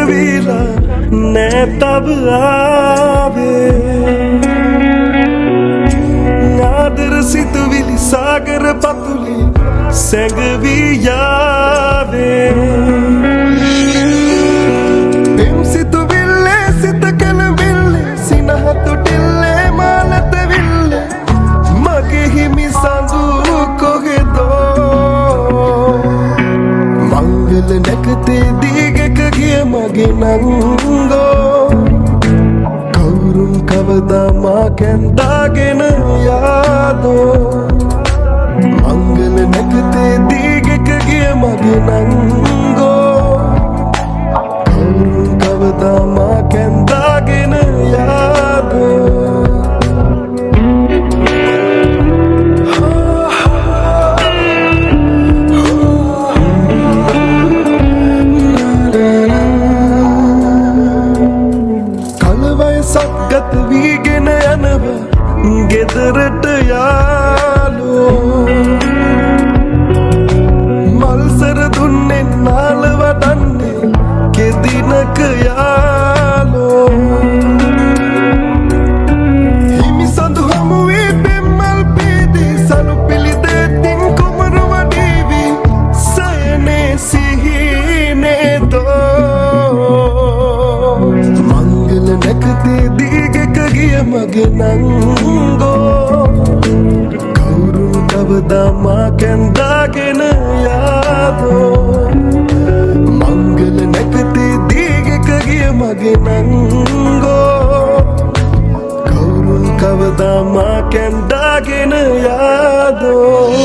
සිතුවිලා නැතබ ආවේ ආදර සිතුවිලි සාගර පතුලේ සැඟවී යාවේ පෙම් සිතුවිල්ලේ සිත කලවිල්ලේ සිනහතුටිල්ලේ මාලතවිල්ලේ මගේ හිමි සඳු කොහෙදෝ මංගල නැකතේ දීගක ගිය මගේ නංගෝ කවුරුන් කවදා මා කැන්දාගෙන යාදෝ මංගල නැකතේ දීගක ගිය මගේ නංගෝ කවුරුන් කවදා මා කැන්දාගෙන යාදෝ සක්ගත වීගෙන යනවා ගෙදරට යාලෝ මල්සර දුන්නේ නාල වඩන්නේ කෙදිනක යාලෝ හිමි සඳු හමුවේ පෙම්මල් පීදී සලු පිළිදෙතින් කුමරු වඩීවි සයනේ සිහිනේ දෝ මංගල නැකතේ දීගක ගිය මගේ නංගෝ කවුරුන් කවදා මා කැන්දාගෙන යාදෝ මංගල නැකතේ දීගක ගිය මගේ නංගෝ කවුරුන් කවදා මා කැන්දාගෙන යාදෝ